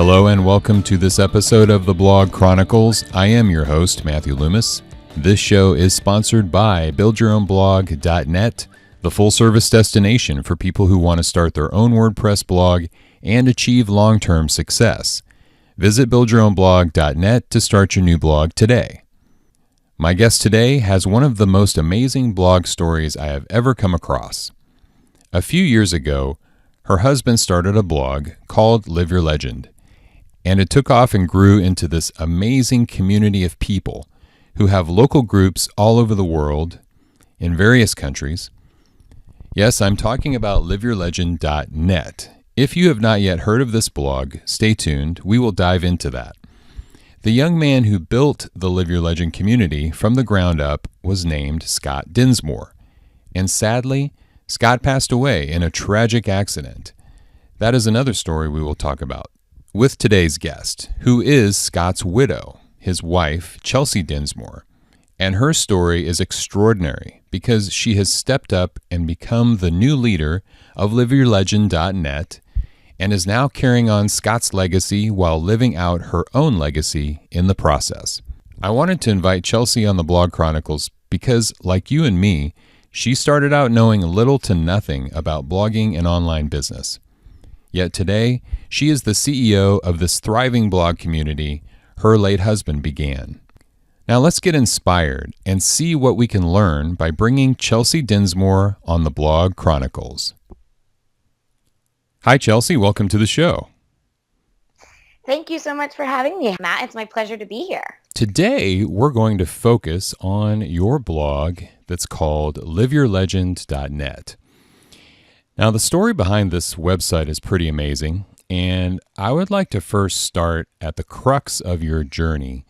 Hello and welcome to this episode of the Blog Chronicles. I am your host, Matthew Loomis. This show is sponsored by buildyourownblog.net, the full-service destination for people who want to start their own WordPress blog and achieve long-term success. Visit buildyourownblog.net to start your new blog today. My guest today has one of the most amazing blog stories I have ever come across. A few years ago, her husband started a blog called Live Your Legend, and it took off and grew into this amazing community of people who have local groups all over the world in various countries. Yes, I'm talking about liveyourlegend.net. If you have not yet heard of this blog, stay tuned. We will dive into that. The young man who built the Live Your Legend community from the ground up was named Scott Dinsmore. And sadly, Scott passed away in a tragic accident. That is another story we will talk about with today's guest, who is Scott's widow, his wife, Chelsea Dinsmore. And her story is extraordinary because she has stepped up and become the new leader of liveyourlegend.net and is now carrying on Scott's legacy while living out her own legacy in the process. I wanted to invite Chelsea on the Blog Chronicles because, like you and me, she started out knowing little to nothing about blogging and online business. Yet today, she is the CEO of this thriving blog community her late husband began. Now let's get inspired and see what we can learn by bringing Chelsea Dinsmore on the Blog Chronicles. Hi, Chelsea. Welcome to the show. Thank you so much for having me, Matt. It's my pleasure to be here. Today, we're going to focus on your blog that's called liveyourlegend.net. Now, the story behind this website is pretty amazing, and I would like to first start at the crux of your journey.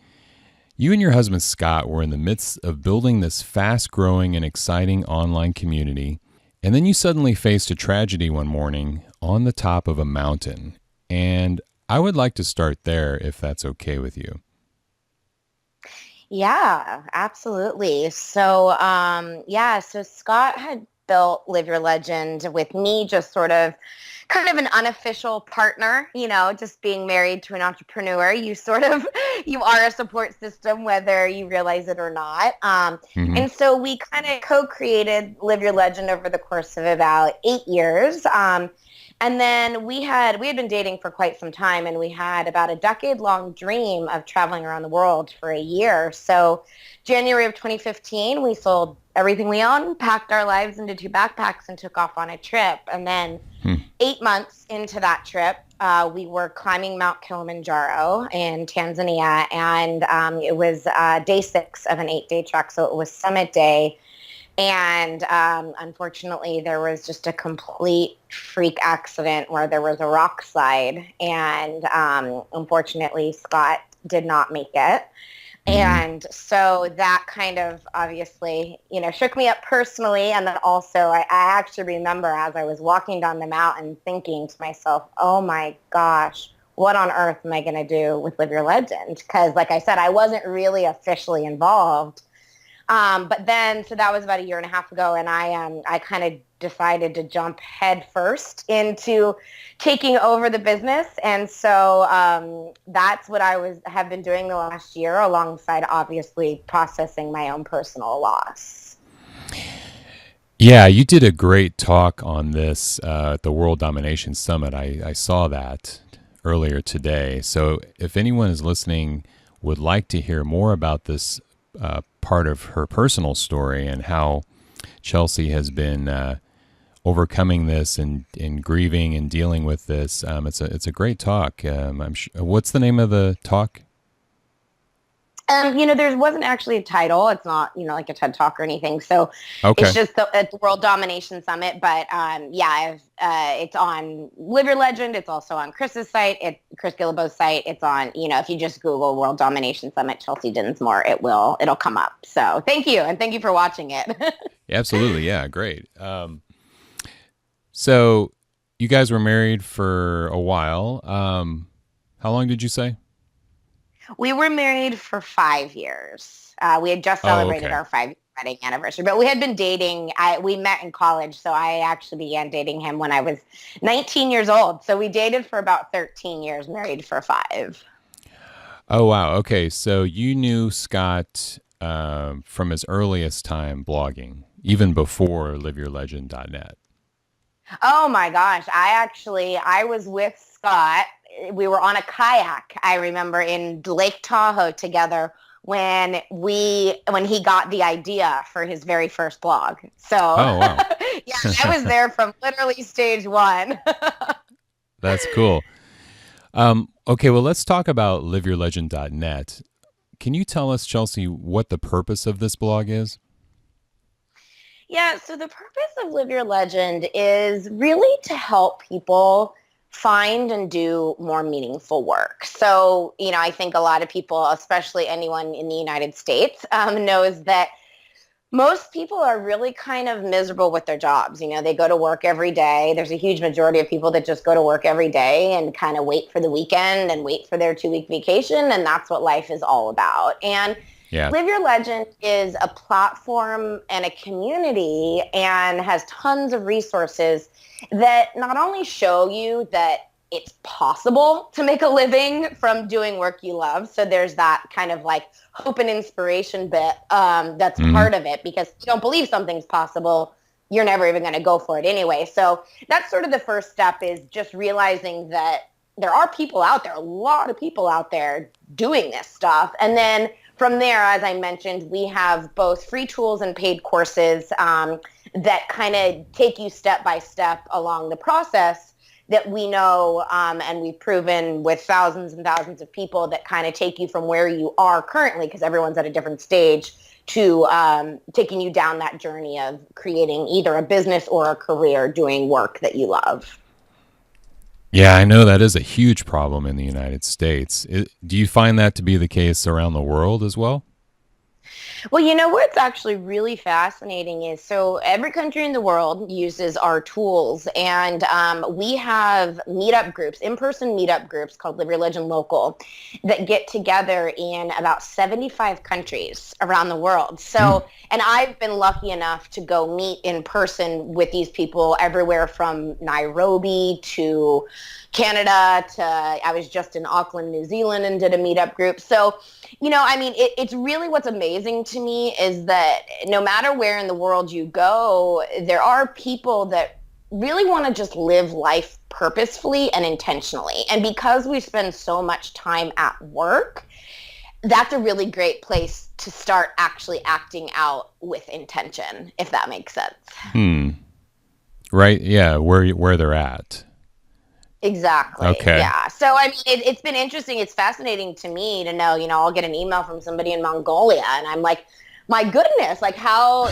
You and your husband, Scott, were in the midst of building this fast-growing and exciting online community, and then you suddenly faced a tragedy one morning on the top of a mountain. And I would like to start there, if that's okay with you. Yeah, absolutely. So Scott had built Live Your Legend with me, just sort of kind of an unofficial partner, just being married to an entrepreneur. You are a support system, whether you realize it or not. And so we kind of co-created Live Your Legend over the course of about 8 years. And then we had been dating for quite some time, and we had about a decade-long dream of traveling around the world for a year. So January of 2015, we sold everything we owned, packed our lives into 2 backpacks, and took off on a trip. And then 8 months into that trip, we were climbing Mount Kilimanjaro in Tanzania, and it was day 6 of an 8-day trek, so it was summit day. And unfortunately, there was just a complete freak accident where there was a rock slide. And unfortunately, Scott did not make it. And so that kind of obviously, shook me up personally. And then also I actually remember as I was walking down the mountain thinking to myself, oh my gosh, what on earth am I going to do with Live Your Legend? Because like I said, I wasn't really officially involved. But then, so that was about a year and a half ago, and I kind of decided to jump head first into taking over the business. And so that's what have been doing the last year, alongside obviously processing my own personal loss. Yeah, you did a great talk on this at the World Domination Summit. I saw that earlier today. So if anyone is listening would like to hear more about this part of her personal story and how Chelsea has been overcoming this and grieving and dealing with this, it's a great talk. What's the name of the talk? There wasn't actually a title. It's not, like a TED Talk or anything. So Okay. It's just the World Domination Summit. But it's on Live Your Legend. It's also on Chris's site, Chris Guillebeau's site. It's on, if you just Google World Domination Summit Chelsea Dinsmore, it'll come up. So thank you. And thank you for watching it. Absolutely. Yeah, great. So you guys were married for a while. How long did you say? We were married for 5 years. We had just celebrated our 5 wedding anniversary. But we had been dating. We met in college, so I actually began dating him when I was 19 years old. So we dated for about 13 years, married for 5. Oh, wow. Okay. So you knew Scott from his earliest time blogging, even before liveyourlegend.net. Oh my gosh. I was with Scott. We were on a kayak, I remember, in Lake Tahoe together when he got the idea for his very first blog. So Oh, wow. yeah, I was there from literally stage 1. That's cool. Okay, well, let's talk about liveyourlegend.net. Can you tell us, Chelsea, what the purpose of this blog is? Yeah, so the purpose of Live Your Legend is really to help people find and do more meaningful work. So, I think a lot of people, especially anyone in the United States, knows that most people are really kind of miserable with their jobs. They go to work every day. There's a huge majority of people that just go to work every day and kind of wait for the weekend and wait for their 2-week vacation. And that's what life is all about. And Yeah. Live Your Legend is a platform and a community and has tons of resources that not only show you that it's possible to make a living from doing work you love. So there's that kind of like hope and inspiration bit that's part of it, because if you don't believe something's possible, you're never even going to go for it anyway. So that's sort of the first step, is just realizing that there are people out there, a lot of people out there doing this stuff. And then from there, as I mentioned, we have both free tools and paid courses that kind of take you step by step along the process that we know and we've proven with thousands and thousands of people, that kind of take you from where you are currently, because everyone's at a different stage, to taking you down that journey of creating either a business or a career doing work that you love. Yeah, I know that is a huge problem in the United States. Do you find that to be the case around the world as well? Well, what's actually really fascinating is, so every country in the world uses our tools, and we have meetup groups, in-person meetup groups called Live Your Legend Local, that get together in about 75 countries around the world. So, and I've been lucky enough to go meet in person with these people everywhere from Nairobi to Canada to, I was just in Auckland, New Zealand, and did a meetup group. So, it's really, what's amazing to me is that no matter where in the world you go, there are people that really want to just live life purposefully and intentionally. And because we spend so much time at work, that's a really great place to start actually acting out with intention, if that makes sense. Right. Yeah. Where they're at. Exactly. Okay. Yeah. So, it's been interesting. It's fascinating to me to know, I'll get an email from somebody in Mongolia and I'm like, my goodness, like how,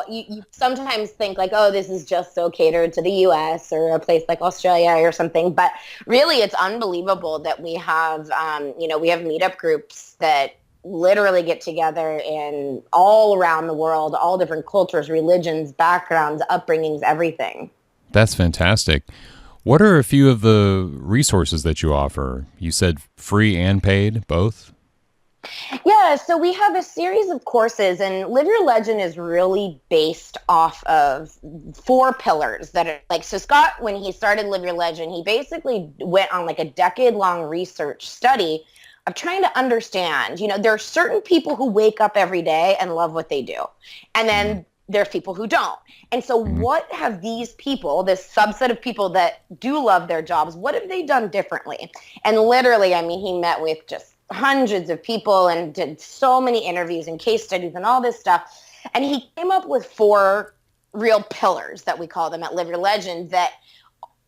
you sometimes think like, oh, this is just so catered to the US or a place like Australia or something. But really, it's unbelievable that we have, we have meetup groups that literally get together in all around the world, all different cultures, religions, backgrounds, upbringings, everything. That's fantastic. What are a few of the resources that you offer? You said free and paid, both? Yeah, so we have a series of courses, and Live Your Legend is really based off of 4 pillars that are like, so Scott, when he started Live Your Legend, he basically went on like a decade-long research study of trying to understand, there are certain people who wake up every day and love what they do. And then there's people who don't. And so what have these people, this subset of people that do love their jobs, what have they done differently? And literally, he met with just hundreds of people and did so many interviews and case studies and all this stuff. And he came up with 4 real pillars, that we call them at Live Your Legend, that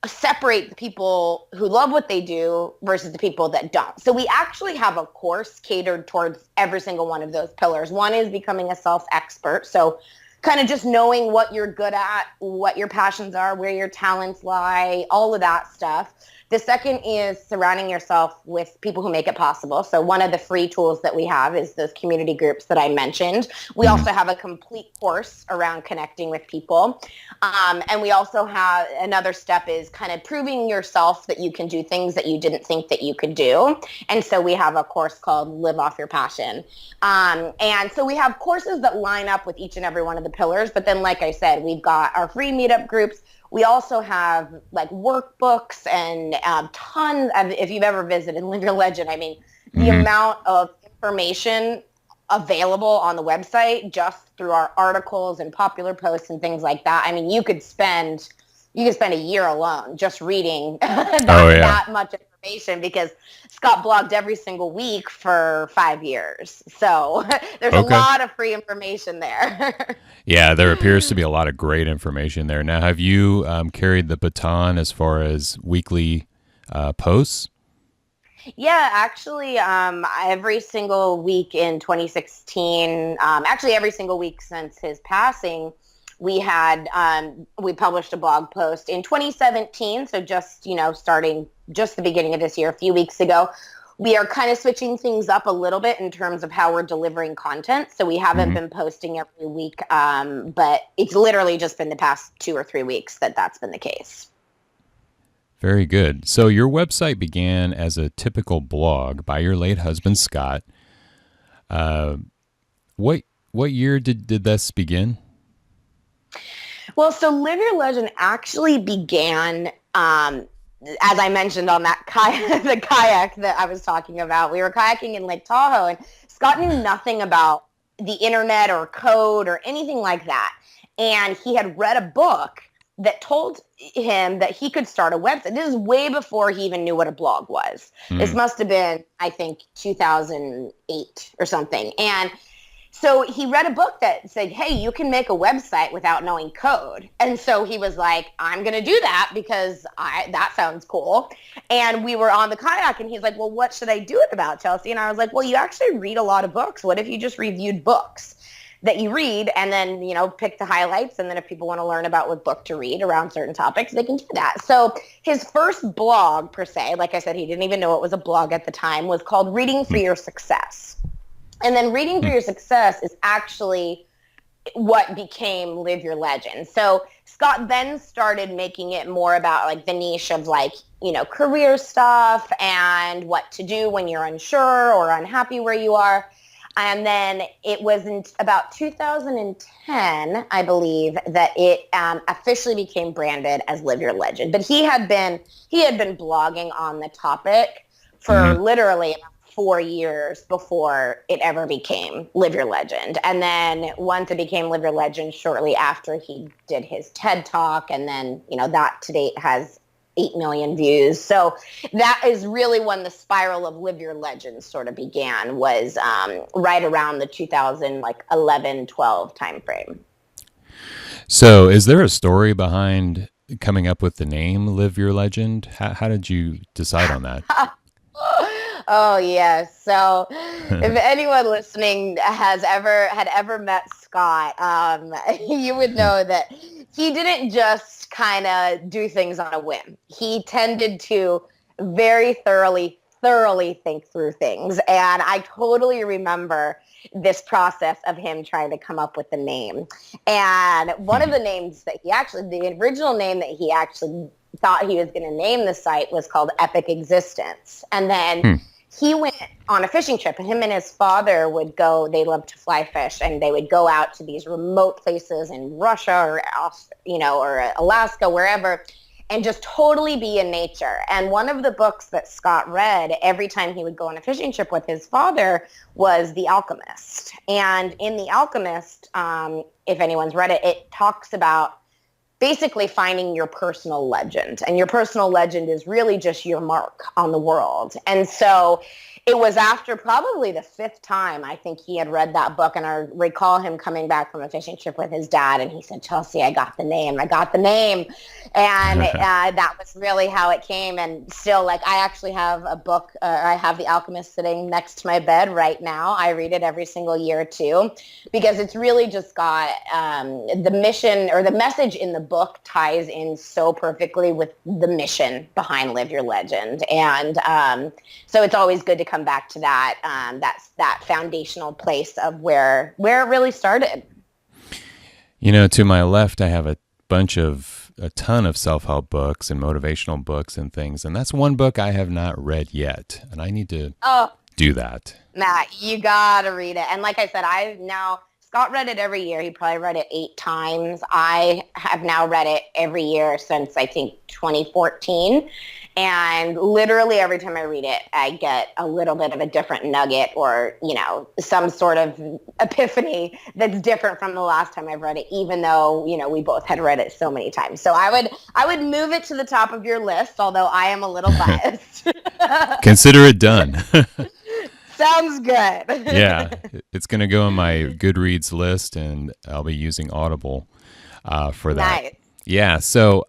separate the people who love what they do versus the people that don't. So we actually have a course catered towards every single one of those pillars. One is becoming a self-expert. So kind of just knowing what you're good at, what your passions are, where your talents lie, all of that stuff. The second is surrounding yourself with people who make it possible. So one of the free tools that we have is those community groups that I mentioned. We also have a complete course around connecting with people. And we also have another step is kind of proving yourself that you can do things that you didn't think that you could do. And so we have a course called Live Off Your Passion. And so we have courses that line up with each and every one of the pillars. But then, like I said, we've got our free meetup groups. We also have like workbooks and tons of, if you've ever visited Live Your Legend, I mean, the amount of information available on the website just through our articles and popular posts and things like that. I mean, you could spend a year alone just reading that much information, because Scott blogged every single week for 5 years. So there's a lot of free information there. Yeah, there appears to be a lot of great information there. Now, have you carried the baton as far as weekly posts? Yeah, actually, every single week in 2016, actually every single week since his passing, we published a blog post in 2017. So just, starting just the beginning of this year, a few weeks ago, we are kind of switching things up a little bit in terms of how we're delivering content. So we haven't been posting every week, but it's literally just been the past 2 or 3 weeks that's been the case. Very good. So your website began as a typical blog by your late husband, Scott. What year did this begin? Well, so Live Your Legend actually began, as I mentioned, on that the kayak that I was talking about. We were kayaking in Lake Tahoe, and Scott knew nothing about the internet or code or anything like that. And he had read a book that told him that he could start a website. This is way before he even knew what a blog was. This must have been, I think, 2008 or something. And so he read a book that said, hey, you can make a website without knowing code. And so he was like, I'm going to do that because that sounds cool. And we were on the kayak, and he's like, well, what should I do it about, Chelsea? And I was like, well, you actually read a lot of books. What if you just reviewed books that you read, and then, pick the highlights, and then if people want to learn about what book to read around certain topics, they can do that. So his first blog, per se, like I said, he didn't even know it was a blog at the time, was called Reading for Your Success. And then Reading for Your Success is actually what became Live Your Legend. So Scott then started making it more about like the niche of like, career stuff and what to do when you're unsure or unhappy where you are. And then it was in about 2010, I believe, that it officially became branded as Live Your Legend. But he had been blogging on the topic for literally about 4 years before it ever became Live Your Legend. And then once it became Live Your Legend, shortly after, he did his TED Talk, and then that to date has 8 million views. So that is really when the spiral of Live Your Legend sort of began, was right around the 2011, 12 timeframe. So is there a story behind coming up with the name Live Your Legend? How did you decide on that? Oh, yes. So if anyone listening had ever met Scott, you would know that he didn't just kind of do things on a whim. He tended to very thoroughly think through things. And I totally remember this process of him trying to come up with the name. And one of the names that the original name that he actually thought he was going to name the site was called Epic Existence. And then he went on a fishing trip, and him and his father would go, they loved to fly fish, and they would go out to these remote places in Russia or Alaska, wherever, and just totally be in nature. And one of the books that Scott read every time he would go on a fishing trip with his father was The Alchemist. And in The Alchemist, if anyone's read it, it talks about basically finding your personal legend. And your personal legend is really just your mark on the world. And so it was after probably the fifth time I think he had read that book, and I recall him coming back from a fishing trip with his dad, and he said, "Chelsea, I got the name. I got the name." And that was really how it came. And still, like, I actually have a book. I have The Alchemist sitting next to my bed right now. I read it every single year too, because it's really just got the mission, or the message in the book ties in so perfectly with the mission behind Live Your Legend. And so it's always good to come back to that, that foundational place of where it really started. To my left, I have a ton of self-help books and motivational books and things. And that's one book I have not read yet. And I need to do that. Matt, you got to read it. And like I said, Scott read it every year. He probably read it 8 times. I have now read it every year since, I think, 2014. And literally every time I read it, I get a little bit of a different nugget, or, some sort of epiphany that's different from the last time I've read it, even though, we both had read it so many times. So I would move it to the top of your list, although I am a little biased. Consider it done. Sounds good. Yeah, it's going to go on my Goodreads list, and I'll be using Audible for that. Nice. Yeah. So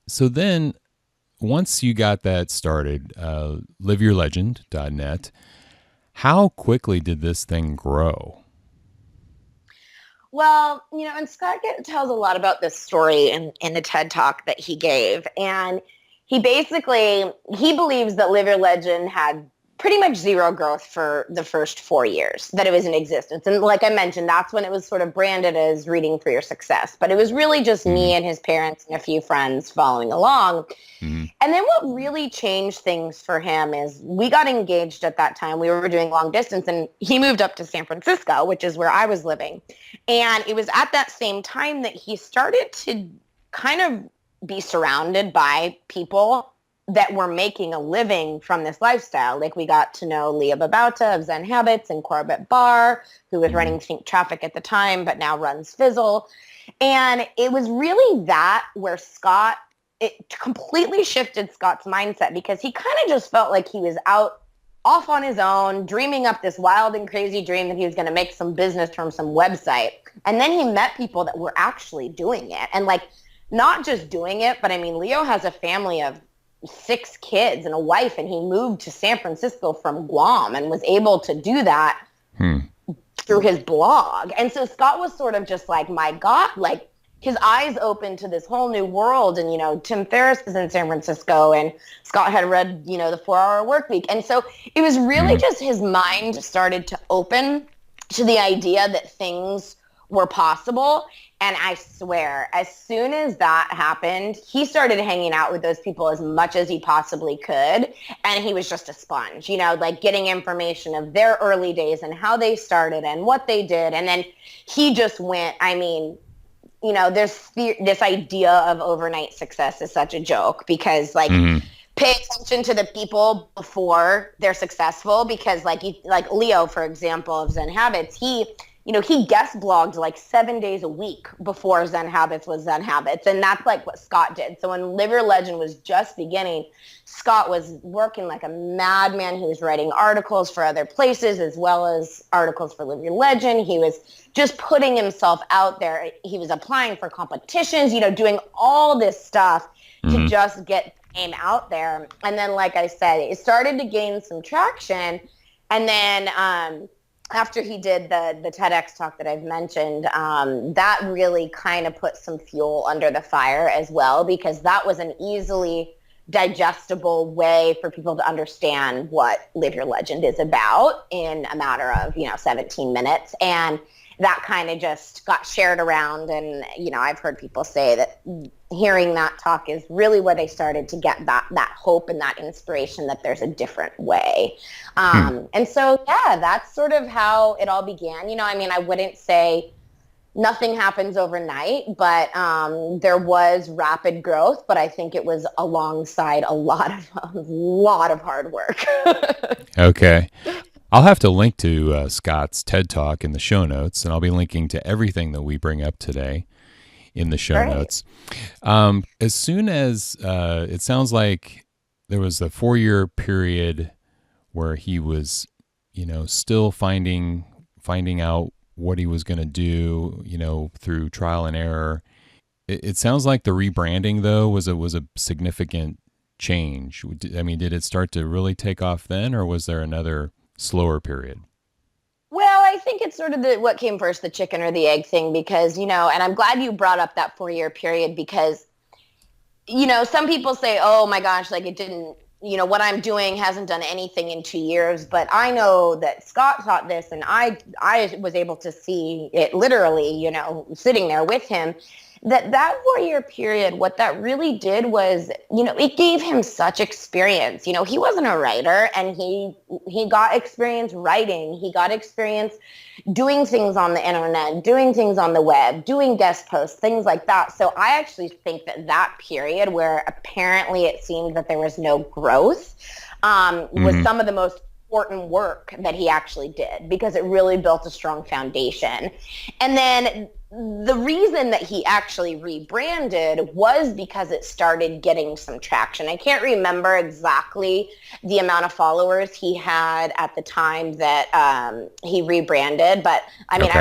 then, once you got that started, liveyourlegend.net, how quickly did this thing grow? Well, and Scott tells a lot about this story in the TED Talk that he gave. And he believes that Live Your Legend had pretty much zero growth for the first 4 years that it was in existence. And like I mentioned, that's when it was sort of branded as Reading for Your Success. But it was really just me and his parents and a few friends following along. Mm-hmm. And then what really changed things for him is we got engaged at that time. We were doing long distance, and he moved up to San Francisco, which is where I was living. And it was at that same time that he started to kind of be surrounded by people that were making a living from this lifestyle. Like, we got to know Leah Babauta of Zen Habits and Corbett Barr, who was running Think Traffic at the time, but now runs Fizzle. And it was really that where it completely shifted Scott's mindset, because he kind of just felt like he was off on his own, dreaming up this wild and crazy dream that he was going to make some business from some website. And then he met people that were actually doing it. And like, not just doing it, but I mean, Leo has a family of 6 kids and a wife, and he moved to San Francisco from Guam and was able to do that through his blog. And so Scott was sort of just like, my God, like, his eyes opened to this whole new world. And, Tim Ferriss is in San Francisco, and Scott had read, the 4-Hour Work Week. And so it was really just his mind started to open to the idea that things were possible. And I swear, as soon as that happened, he started hanging out with those people as much as he possibly could. And he was just a sponge, like getting information of their early days and how they started and what they did. And then he just went, this idea of overnight success is such a joke, because like, pay attention to the people before they're successful, because like Leo, for example, of Zen Habits, he guest blogged like 7 days a week before Zen Habits was Zen Habits. And that's like what Scott did. So when Live Your Legend was just beginning, Scott was working like a madman. He was writing articles for other places as well as articles for Live Your Legend. He was just putting himself out there. He was applying for competitions, doing all this stuff to just get name out there. And then, like I said, it started to gain some traction. And then after he did the TEDx talk that I've mentioned, that really kind of put some fuel under the fire as well, because that was an easily digestible way for people to understand what Live Your Legend is about in a matter of 17 minutes. And that kind of just got shared around. And I've heard people say that hearing that talk is really where they started to get that hope and that inspiration that there's a different way. And so, yeah, that's sort of how it all began. I wouldn't say nothing happens overnight, but there was rapid growth, but I think it was alongside a lot of hard work. Okay. I'll have to link to Scott's TED Talk in the show notes, and I'll be linking to everything that we bring up today in the show notes. As soon as it sounds like there was a 4-year period where he was, still finding out what he was going to do, through trial and error. It sounds like the rebranding though was a significant change. I mean, did it start to really take off then, or was there another slower period? Well, I think it's sort of what came first, the chicken or the egg thing, because, and I'm glad you brought up that 4-year period because, some people say, oh my gosh, like it didn't, what I'm doing hasn't done anything in 2 years. But I know that Scott taught this and I was able to see it literally, sitting there with him. That 4-year period, what that really did was, it gave him such experience. He wasn't a writer, and he got experience writing. He got experience doing things on the internet, doing things on the web, doing guest posts, things like that. So I actually think that period where apparently it seemed that there was no growth was some of the most important work that he actually did, because it really built a strong foundation. And then the reason that he actually rebranded was because it started getting some traction. I can't remember exactly the amount of followers he had at the time that he rebranded, but I mean, Okay.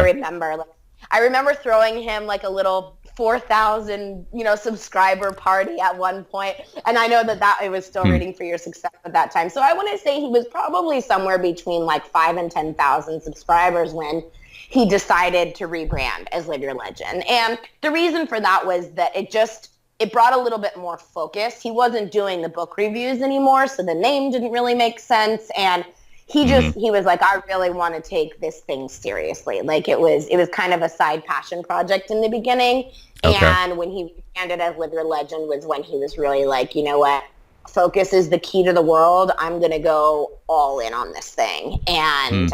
I remember throwing him like a little 4,000, subscriber party at one point. And I know that it was still rooting for your success at that time. So I want to say he was probably somewhere between like 5 and 10,000 subscribers when he decided to rebrand as Live Your Legend. And the reason for that was that it brought a little bit more focus. He wasn't doing the book reviews anymore, so the name didn't really make sense. And he was like, I really want to take this thing seriously. Like it was kind of a side passion project in the beginning. Okay. And when he rebranded as Live Your Legend was when he was really like, you know what? Focus is the key to the world. I'm going to go all in on this thing. And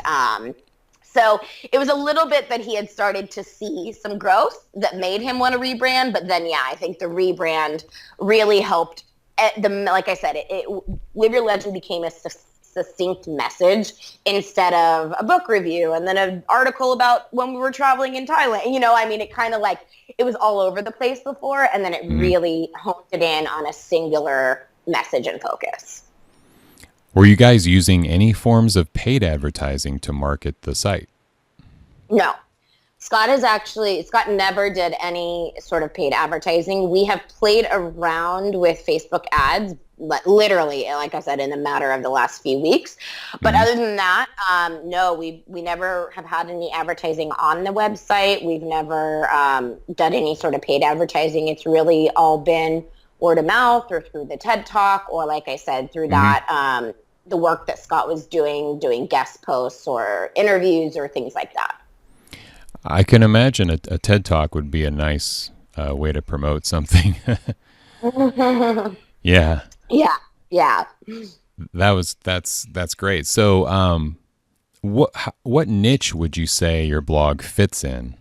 so it was a little bit that he had started to see some growth that made him want to rebrand. But then, I think the rebrand really helped. Like I said, Live Your Legend became a succinct message instead of a book review and then an article about when we were traveling in Thailand. It kind of like it was all over the place before, and then it really honed it in on a singular message and focus. Were you guys using any forms of paid advertising to market the site? No. Scott never did any sort of paid advertising. We have played around with Facebook ads, literally, like I said, in a matter of the last few weeks. But other than that, no, we never have had any advertising on the website. We've never done any sort of paid advertising. It's really all been word of mouth or through the TED Talk, or like I said, through that, the work that Scott was doing guest posts or interviews or things like that. I can imagine a TED Talk would be a nice way to promote something. Yeah. Yeah. That's great. So, what niche would you say your blog fits in?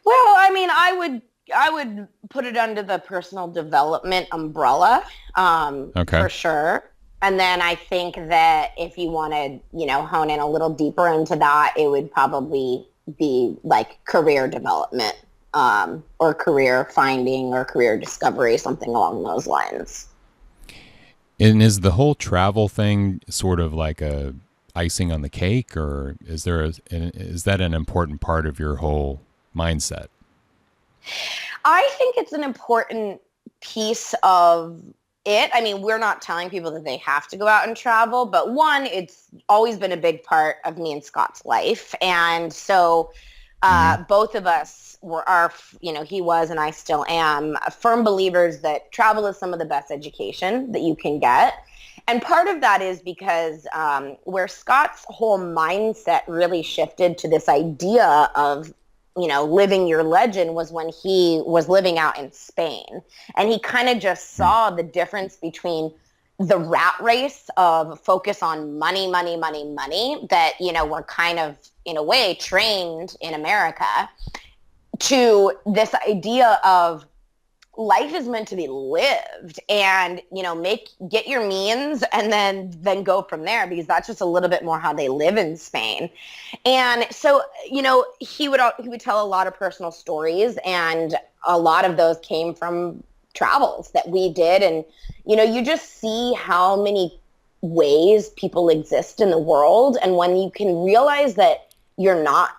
Well, I mean, I would put it under the personal development umbrella, for sure. And then I think that if you want to, hone in a little deeper into that, it would probably be like career development, or career finding or career discovery, something along those lines. And is the whole travel thing sort of like a icing on the cake, or is that an important part of your whole mindset? I think it's an important piece of it. I mean, we're not telling people that they have to go out and travel, but one, it's always been a big part of me and Scott's life. And so both of us he was and I still am firm believers that travel is some of the best education that you can get. And part of that is because where Scott's whole mindset really shifted to this idea of living your legend was when he was living out in Spain. And he kind of just saw the difference between the rat race of focus on money, money, money, money that, we're kind of, in a way, trained in America, to this idea of life is meant to be lived and, get your means and then go from there, because that's just a little bit more how they live in Spain. And so, he would tell a lot of personal stories, and a lot of those came from travels that we did. And, you just see how many ways people exist in the world. And when you can realize that you're not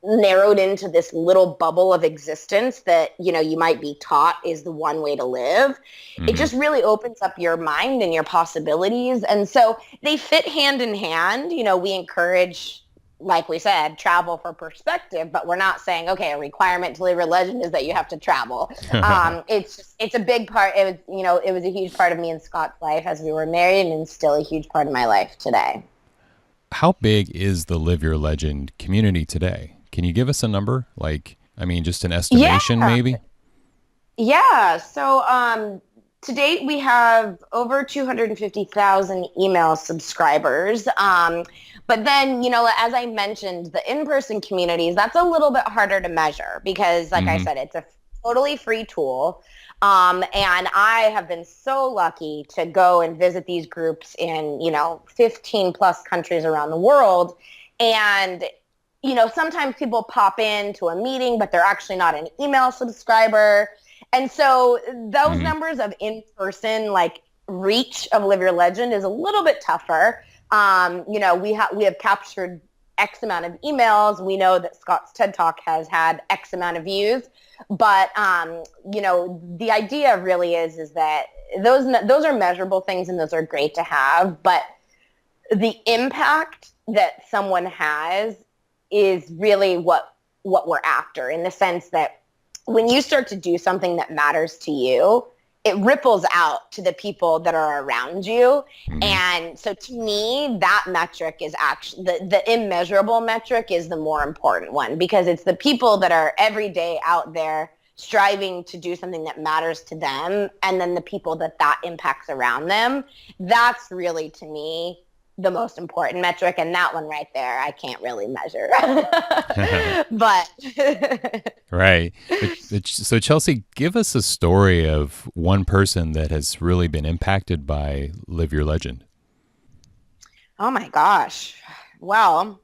narrowed into this little bubble of existence that, you might be taught is the one way to live, it Hmm. just really opens up your mind and your possibilities. And so they fit hand in hand. We encourage, like we said, travel for perspective, but we're not saying, okay, a requirement to live your legend is that you have to travel. It's a big part. It was a huge part of me and Scott's life as we were married, and still a huge part of my life today. How big is the Live Your Legend community today? Can you give us a number? Like, I mean, just an Yeah. estimation, maybe? Yeah. So to date, we have over 250,000 email subscribers. But then, as I mentioned, the in-person communities, that's a little bit harder to measure because, like I Hmm. said, it's a totally free tool. And I have been so lucky to go and visit these groups in, 15 plus countries around the world. And sometimes people pop into a meeting, but they're actually not an email subscriber. And so those Hmm. numbers of in-person, like, reach of Live Your Legend is a little bit tougher. We have captured X amount of emails. We know that Scott's TED Talk has had X amount of views. But, the idea really is that those are measurable things, and those are great to have. But the impact that someone has is really what we're after, in the sense that when you start to do something that matters to you, it ripples out to the people that are around you. Hmm. And so to me, that metric is actually the immeasurable metric is the more important one, because it's the people that are every day out there striving to do something that matters to them, and then the people that impacts around them. That's really, to me, the most important metric, and that one right there I can't really measure. But Right. So, Chelsea, give us a story of one person that has really been impacted by Live Your Legend. oh my gosh. Well,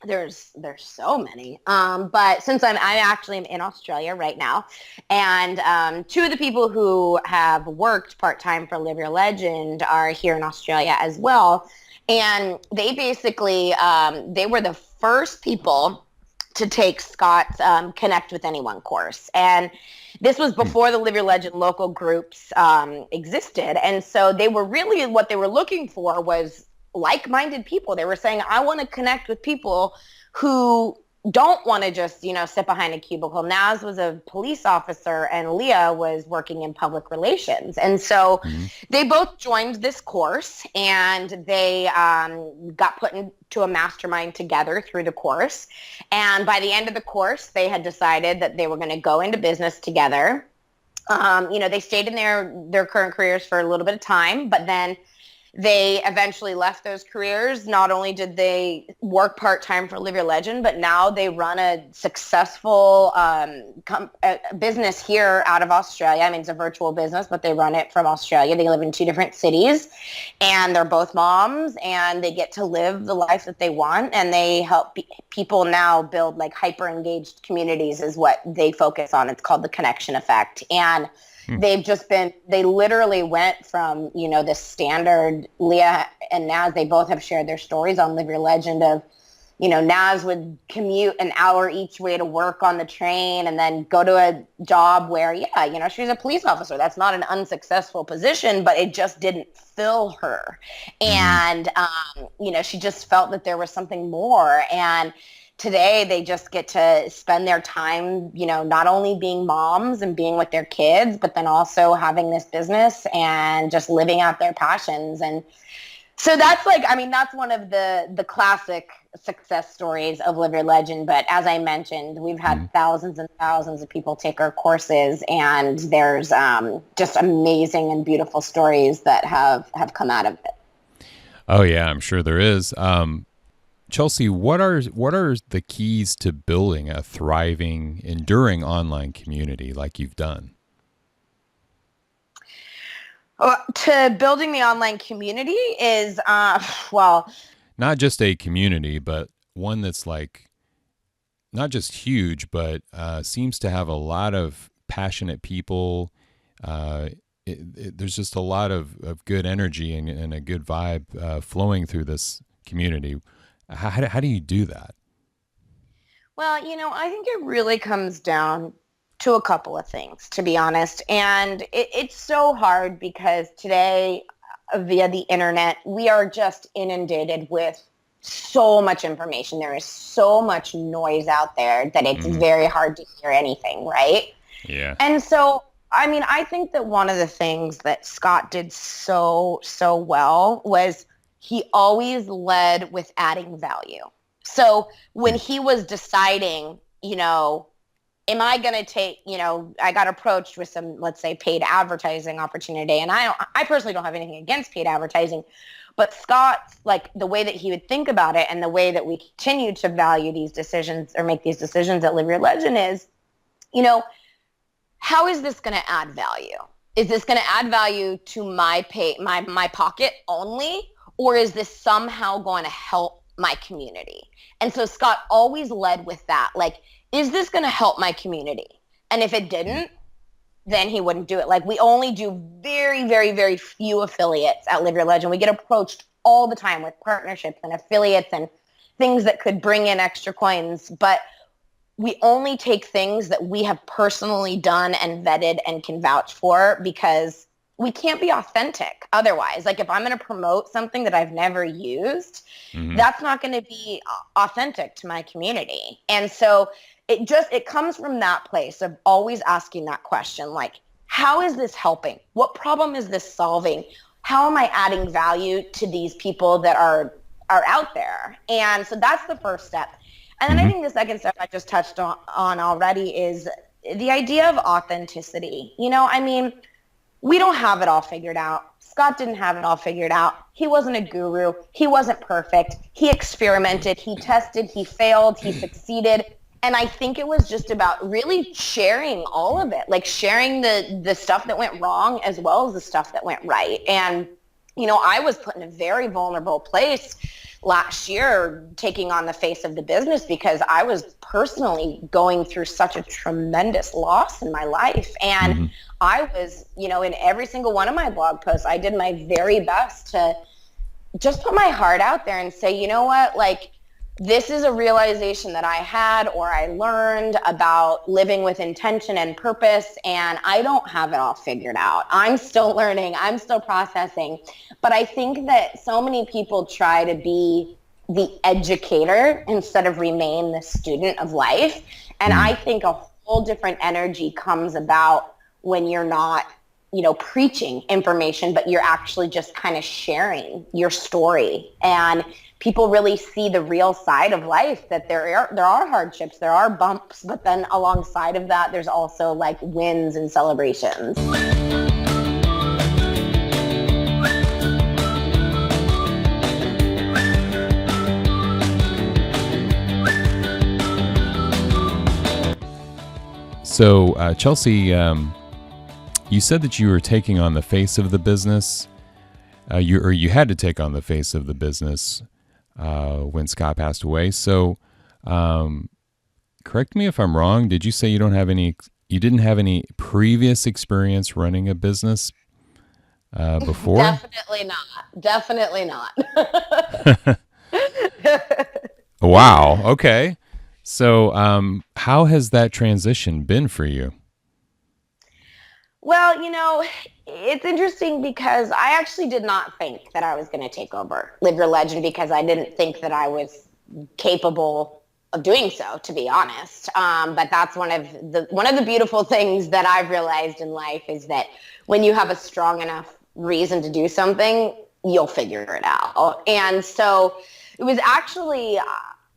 there's so many. But since I actually am in Australia right now, and two of the people who have worked part-time for Live Your Legend are here in Australia as well. And they basically, they were the first people to take Scott's Connect with Anyone course. And this was Hmm. before the Live Your Legend local groups existed. And so they were really, what they were looking for was like-minded people. They were saying, I want to connect with people who don't want to just, sit behind a cubicle. Naz was a police officer and Leah was working in public relations. And so Hmm. they both joined this course, and they got put into a mastermind together through the course. And by the end of the course, they had decided that they were going to go into business together. They stayed in their current careers for a little bit of time, but then they eventually left those careers. Not only did they work part-time for Live Your Legend, but now they run a successful business here out of Australia. I mean, it's a virtual business, but they run it from Australia. They live in two different cities, and they're both moms, and they get to live the life that they want, and they help people now build, like, hyper-engaged communities is what they focus on. It's called the connection effect. And Hmm. they literally went from, the standard. Leah and Naz, they both have shared their stories on Live Your Legend of, Naz would commute an hour each way to work on the train, and then go to a job where, yeah, she's a police officer. That's not an unsuccessful position, but it just didn't fill her. Hmm. And, she just felt that there was something more. And today they just get to spend their time, not only being moms and being with their kids, but then also having this business and just living out their passions. And so that's, like, I mean, that's one of the classic success stories of Live Your Legend. But as I mentioned, we've had Hmm. thousands and thousands of people take our courses, and there's just amazing and beautiful stories that have come out of it. Oh yeah, I'm sure there is. Chelsea, what are the keys to building a thriving, enduring online community like you've done? To building the online community is, well, Not just a community, but one that's like not just huge, but seems to have a lot of passionate people, uh, there's just a lot of good energy and a good vibe flowing through this community. How do you do that? Well, I think it really comes down to a couple of things, to be honest. And it's so hard because today, via the internet, we are just inundated with so much information. There is so much noise out there that it's Hmm. very hard to hear anything, right? Yeah. And so, I mean, I think that one of the things that Scott did so well was he always led with adding value. So when he was deciding, am I going to take, I got approached with some, let's say, paid advertising opportunity. And I personally don't have anything against paid advertising, but Scott, like the way that he would think about it and the way that we continue to value these decisions or make these decisions at Live Your Legend is, you know, how is this going to add value? Is this going to add value to my pocket only, or is this somehow going to help my community? And so Scott always led with that. Like, is this going to help my community? And if it didn't, then he wouldn't do it. Like, we only do very, very, very few affiliates at Live Your Legend. We get approached all the time with partnerships and affiliates and things that could bring in extra coins. But we only take things that we have personally done and vetted and can vouch for, because we can't be authentic otherwise. Like, if I'm going to promote something that I've never used, that's not going to be authentic to my community. And so it comes from that place of always asking that question, like, how is this helping? What problem is this solving? How am I adding value to these people that are out there? And so that's the first step. And then I think the second step I just touched on already is the idea of authenticity. I mean, we don't have it all figured out. Scott didn't have it all figured out. He wasn't a guru. He wasn't perfect. He experimented. He tested. He failed. He succeeded. And I think it was just about really sharing all of it, like sharing the stuff that went wrong as well as the stuff that went right. And, I was put in a very vulnerable place last year, taking on the face of the business, because I was personally going through such a tremendous loss in my life. And I was, in every single one of my blog posts, I did my very best to just put my heart out there and say, you know what, like, this is a realization that I had or I learned about living with intention and purpose, and I don't have it all figured out. I'm still learning. I'm still processing. But I think that so many people try to be the educator instead of remain the student of life. And I think a whole different energy comes about when you're not, preaching information, but you're actually just kind of sharing your story. And people really see the real side of life, that there are hardships, there are bumps, but then alongside of that, there's also like wins and celebrations. So, Chelsea, you said that you were taking on the face of the business. You had to take on the face of the business when Scott passed away. So, correct me if I'm wrong. Did you say you didn't have any previous experience running a business before? Definitely not. Wow. Okay. So, how has that transition been for you? Well, it's interesting because I actually did not think that I was going to take over Live Your Legend, because I didn't think that I was capable of doing so, to be honest. But that's one of the beautiful things that I've realized in life, is that when you have a strong enough reason to do something, you'll figure it out. And so it was actually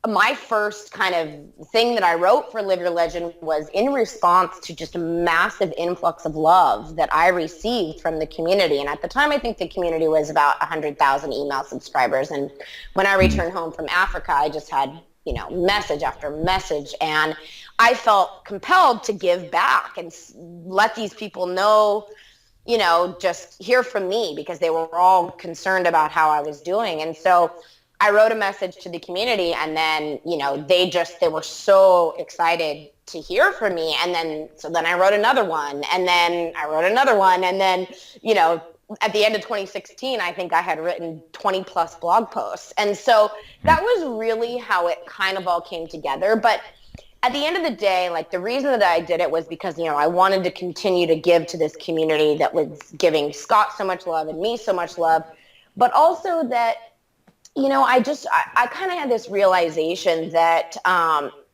my first kind of thing that I wrote for Live Your Legend was in response to just a massive influx of love that I received from the community. And at the time, I think the community was about 100,000 email subscribers. And when I returned home from Africa, I just had, message after message. And I felt compelled to give back and let these people know, just hear from me, because they were all concerned about how I was doing. And so I wrote a message to the community, and then, they were so excited to hear from me. And then, so then I wrote another one, and then I wrote another one. And then, at the end of 2016, I think I had written 20 plus blog posts. And so that was really how it kind of all came together. But at the end of the day, like, the reason that I did it was because, I wanted to continue to give to this community that was giving Scott so much love and me so much love, but also that, I kind of had this realization that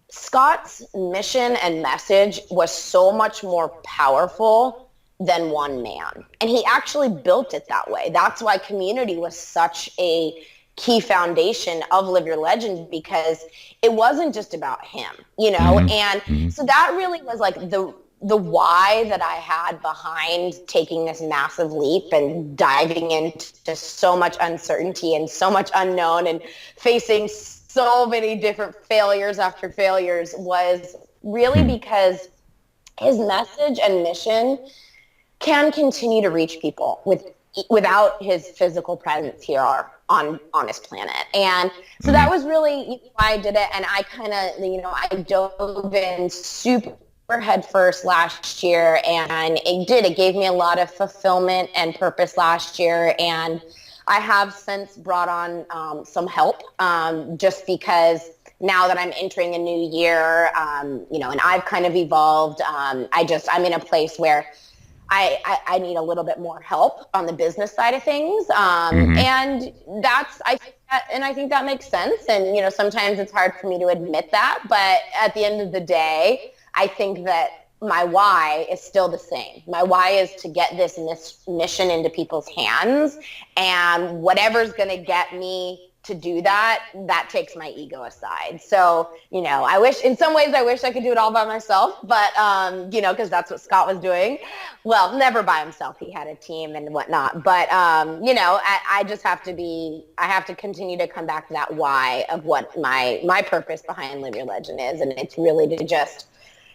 Scott's mission and message was so much more powerful than one man. And he actually built it that way. That's why community was such a key foundation of Live Your Legend, because it wasn't just about him, and so that really was like the why that I had behind taking this massive leap and diving into so much uncertainty and so much unknown and facing so many different failures after failures, was really because his message and mission can continue to reach people without his physical presence here on this planet. And so that was really why I did it. And I kind of, I dove in super head first last year, and it gave me a lot of fulfillment and purpose last year. And I have since brought on some help, just because now that I'm entering a new year, and I've kind of evolved, I'm in a place where I need a little bit more help on the business side of things. And I think that makes sense. And, sometimes it's hard for me to admit that, but at the end of the day, I think that my why is still the same. My why is to get this mission into people's hands, and whatever's going to get me to do that takes my ego aside. So, I wish I could do it all by myself, but, because that's what Scott was doing. Well, never by himself. He had a team and whatnot. But, I have to continue to come back to that why of what my purpose behind Live Your Legend is. And it's really to just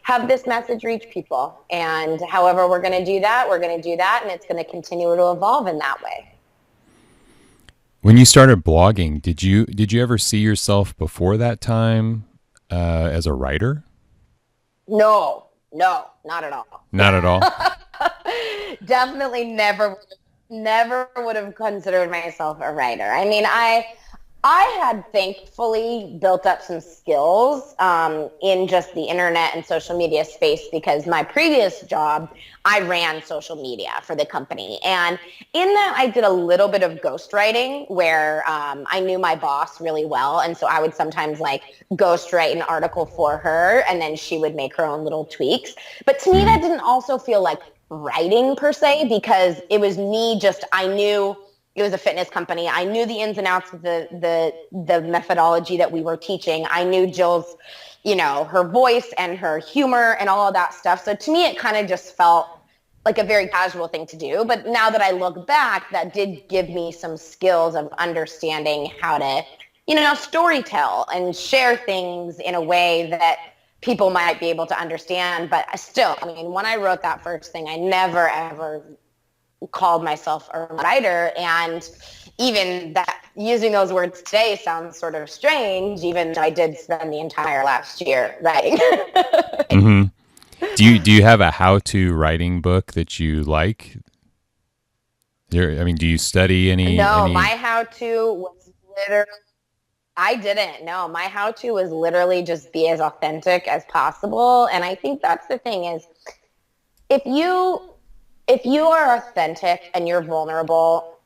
have this message reach people. And however we're going to do that, we're going to do that. And it's going to continue to evolve in that way. When you started blogging, did you ever see yourself before that time as a writer? No, not at all. Not at all? Definitely never would have considered myself a writer. I mean, I had thankfully built up some skills in just the internet and social media space, because my previous job, I ran social media for the company. And in that, I did a little bit of ghostwriting where I knew my boss really well. And so I would sometimes ghostwrite an article for her, and then she would make her own little tweaks. But to me, that didn't also feel like writing per se, because it was me I knew it was a fitness company. I knew the ins and outs of the methodology that we were teaching. I knew Jill's, her voice and her humor and all of that stuff. So to me, it kind of just felt like a very casual thing to do. But now that I look back, that did give me some skills of understanding how to, storytell and share things in a way that people might be able to understand. But still, when I wrote that first thing, I never, ever called myself a writer. And even that, using those words today sounds sort of strange, even though I did spend the entire last year writing. Do you have a how-to writing book that you like? Do you study any? No, my how-to was literally, I didn't. No, my how-to was literally just be as authentic as possible. And I think that's the thing is, if you are authentic and you're vulnerable,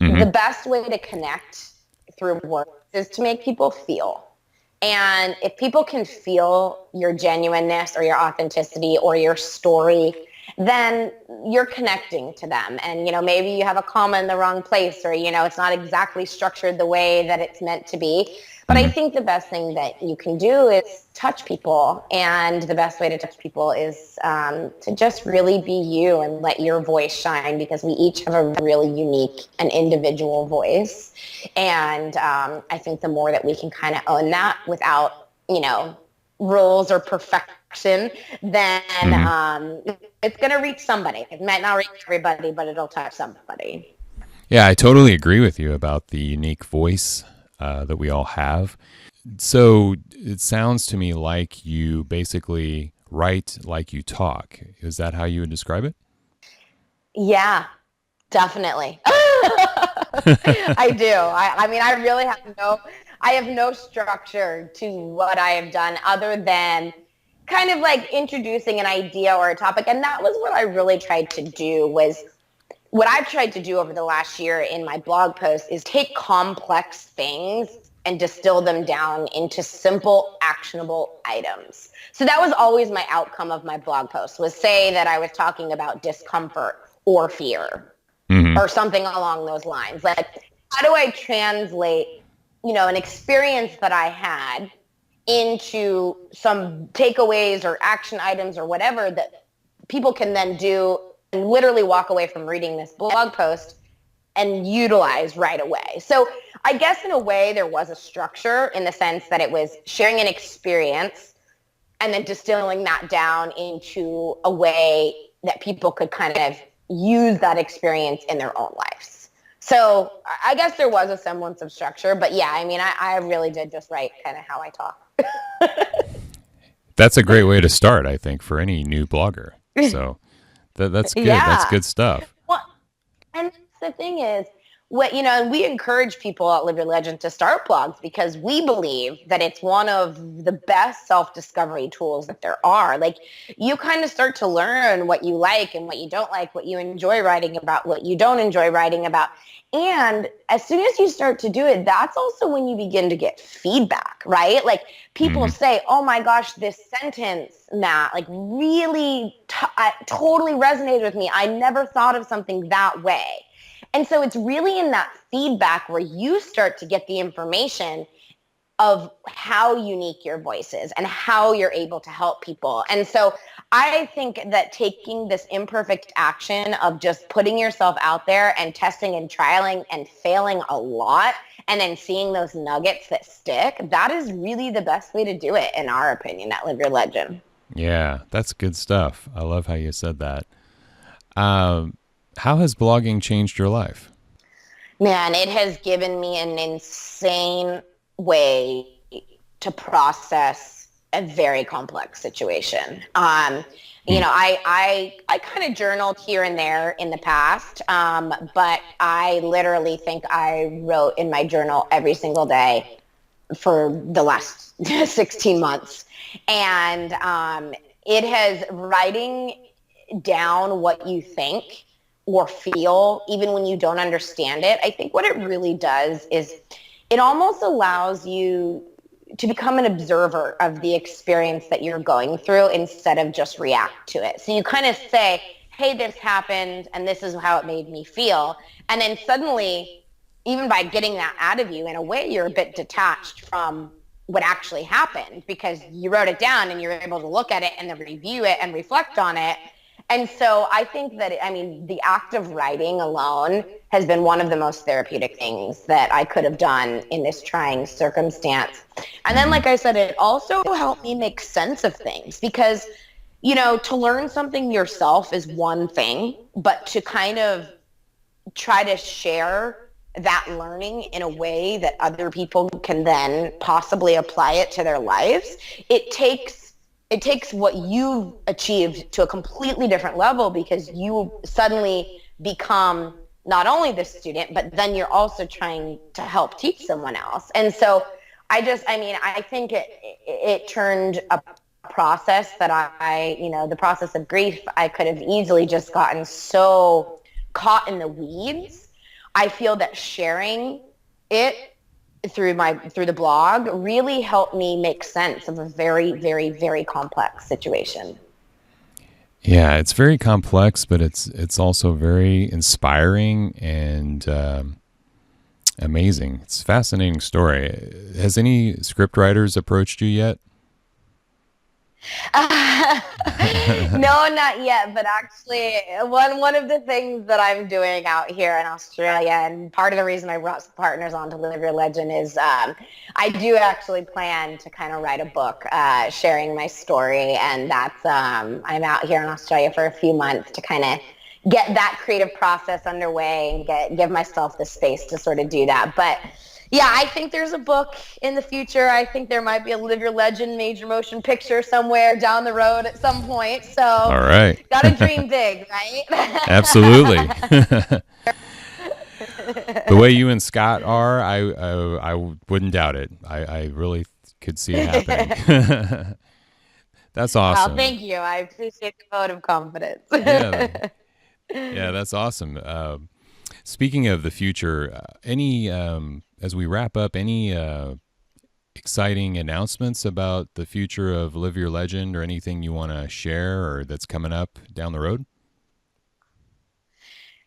the best way to connect through words is to make people feel. And if people can feel your genuineness or your authenticity or your story, then you're connecting to them. And, maybe you have a comma in the wrong place, or, it's not exactly structured the way that it's meant to be. But I think the best thing that you can do is touch people. And the best way to touch people is to just really be you and let your voice shine, because we each have a really unique and individual voice. And I think the more that we can kind of own that without, rules or perfection, then it's going to reach somebody. It might not reach everybody, but it'll touch somebody. Yeah, I totally agree with you about the unique voice that we all have. So it sounds to me like you basically write like you talk. Is that how you would describe it? Yeah, definitely. I do. I mean, I have no structure to what I have done other than kind of like introducing an idea or a topic. And that was what I really tried to do was what I've tried to do over the last year in my blog posts is take complex things and distill them down into simple, actionable items. So that was always my outcome of my blog post was say that I was talking about discomfort or fear Mm-hmm. or something along those lines. Like, how do I translate, an experience that I had into some takeaways or action items or whatever that people can then do and literally walk away from reading this blog post and utilize right away. So I guess in a way there was a structure in the sense that it was sharing an experience and then distilling that down into a way that people could kind of use that experience in their own lives. So I guess there was a semblance of structure, but yeah, I mean, I really did just write kind of how I talk. That's a great way to start, I think, for any new blogger. So that's good. That's Yeah. good stuff. Well, and the thing is, we encourage people at Live Your Legend to start blogs because we believe that it's one of the best self-discovery tools that there are. Like, you kind of start to learn what you like and what you don't like, what you enjoy writing about, what you don't enjoy writing about. And as soon as you start to do it, that's also when you begin to get feedback, right? Like, people Mm-hmm. say, oh my gosh, this sentence, Matt, like really totally resonated with me. I never thought of something that way. And so it's really in that feedback where you start to get the information of how unique your voice is and how you're able to help people. And so I think that taking this imperfect action of just putting yourself out there and testing and trialing and failing a lot and then seeing those nuggets that stick, that is really the best way to do it, in our opinion, at Live Your Legend. Yeah, that's good stuff. I love how you said that. How has blogging changed your life? Man, it has given me an insane way to process a very complex situation. I kind of journaled here and there in the past, but I literally think I wrote in my journal every single day for the last 16 months. And it has writing down what you think or feel, even when you don't understand it. I think what it really does is it almost allows you to become an observer of the experience that you're going through instead of just react to it. So you kind of say, hey, this happened and this is how it made me feel. And then suddenly, even by getting that out of you, in a way, you're a bit detached from what actually happened because you wrote it down and you're able to look at it and then review it and reflect on it. And so I think that, the act of writing alone has been one of the most therapeutic things that I could have done in this trying circumstance. And then, like I said, it also helped me make sense of things because, to learn something yourself is one thing, but to kind of try to share that learning in a way that other people can then possibly apply it to their lives, it takes what you've achieved to a completely different level because you suddenly become not only the student, but then you're also trying to help teach someone else. And so I think it turned a process that the process of grief, I could have easily just gotten so caught in the weeds. I feel that sharing it through the blog really helped me make sense of a very, very, very complex situation. Yeah, it's very complex, but it's also very inspiring and amazing. It's a fascinating story. Has any script writers approached you yet? No, not yet. But actually, one of the things that I'm doing out here in Australia, and part of the reason I brought some partners on to Live Your Legend is I do actually plan to kind of write a book sharing my story, and that's I'm out here in Australia for a few months to kind of get that creative process underway and give myself the space to sort of do that. But Yeah, I think there's a book in the future. I think there might be a Live Your Legend major motion picture somewhere down the road at some point. So, All right. gotta dream big, right? Absolutely. The way you and Scott are, I wouldn't doubt it. I really could see it happening. That's Well, awesome. thank you. I appreciate the vote of confidence. Yeah, yeah, that's awesome. Speaking of the future, any as we wrap up, any exciting announcements about the future of Live Your Legend, or anything you want to share or that's coming up down the road?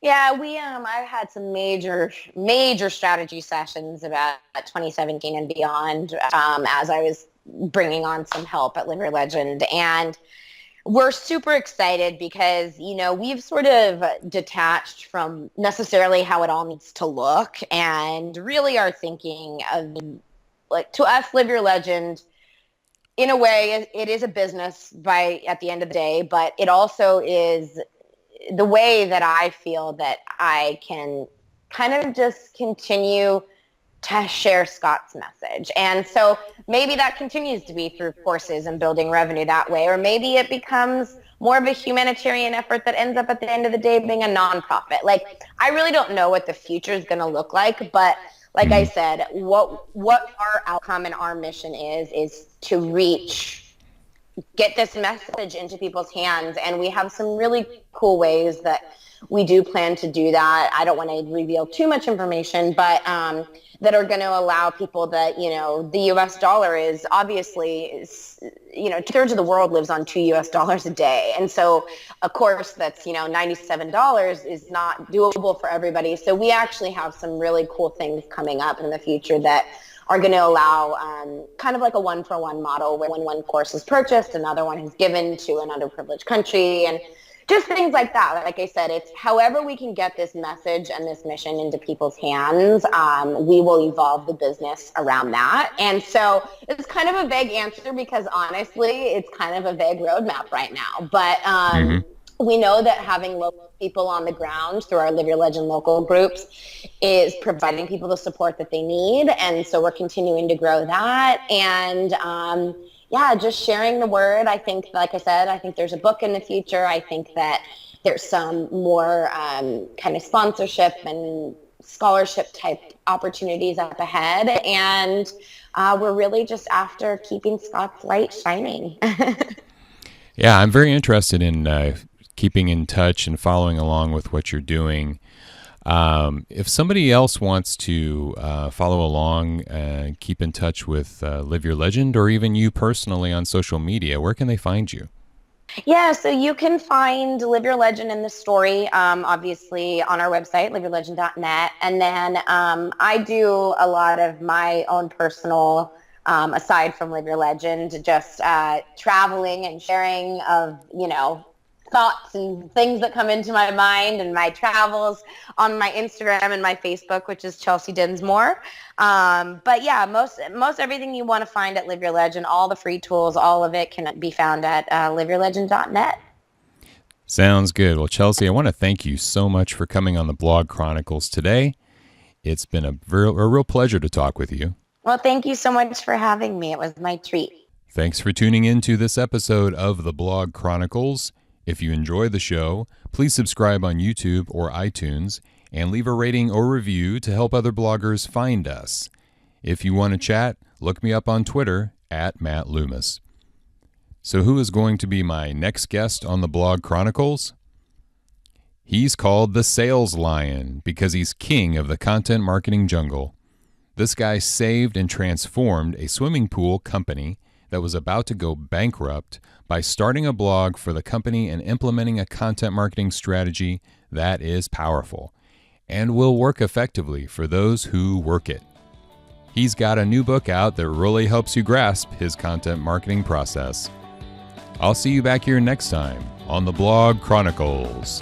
Yeah, I've had some major strategy sessions about 2017 and beyond, as I was bringing on some help at Live Your Legend. And we're super excited because, we've sort of detached from necessarily how it all needs to look, and really are thinking of, like, to us, Live Your Legend, in a way, it is a business at the end of the day, but it also is the way that I feel that I can kind of just continue to share Scott's message. And so maybe that continues to be through courses and building revenue that way, or maybe it becomes more of a humanitarian effort that ends up at the end of the day being a nonprofit. Like, I really don't know what the future is going to look like, but like I said, what our outcome and our mission is to get this message into people's hands. And we have some really cool ways that we do plan to do that. I don't want to reveal too much information, but that are going to allow people that, the US dollar is obviously, 2/3 of the world lives on $2 a day. And so, of course, that's, $97 is not doable for everybody. So we actually have some really cool things coming up in the future that are going to allow kind of like a one-for-one model, where when one course is purchased, another one is given to an underprivileged country, and just things like that. Like I said, it's however we can get this message and this mission into people's hands, we will evolve the business around that. And so it's kind of a vague answer because honestly, it's kind of a vague roadmap right now. But we know that having local people on the ground through our Live Your Legend local groups is providing people the support that they need. And so we're continuing to grow that. And just sharing the word. I think, like I said, I think there's a book in the future. I think that there's some more kind of sponsorship and scholarship type opportunities up ahead. And we're really just after keeping Scott's light shining. Yeah, I'm very interested in keeping in touch and following along with what you're doing. If somebody else wants to follow along and keep in touch with Live Your Legend, or even you personally on social media, where can they find you? Yeah, so you can find Live Your Legend in the story, obviously, on our website, liveyourlegend.net. And then I do a lot of my own personal, aside from Live Your Legend, just traveling and sharing of, thoughts and things that come into my mind and my travels on my Instagram and my Facebook, which is Chelsea Dinsmore. But yeah, most everything you want to find at Live Your Legend, all the free tools, all of it can be found at liveyourlegend.net. Sounds good. Well, Chelsea, I want to thank you so much for coming on the Blog Chronicles today. It's been a real pleasure to talk with you. Well, thank you so much for having me. It was my treat. Thanks for tuning in to this episode of the Blog Chronicles. If you enjoy the show, please subscribe on YouTube or iTunes and leave a rating or review to help other bloggers find us. If you want to chat, look me up on Twitter at Matt Loomis. So who is going to be my next guest on the Blog Chronicles? He's called the Sales Lion because he's king of the content marketing jungle. This guy saved and transformed a swimming pool company that was about to go bankrupt by starting a blog for the company and implementing a content marketing strategy that is powerful and will work effectively for those who work it. He's got a new book out that really helps you grasp his content marketing process. I'll see you back here next time on the Blog Chronicles.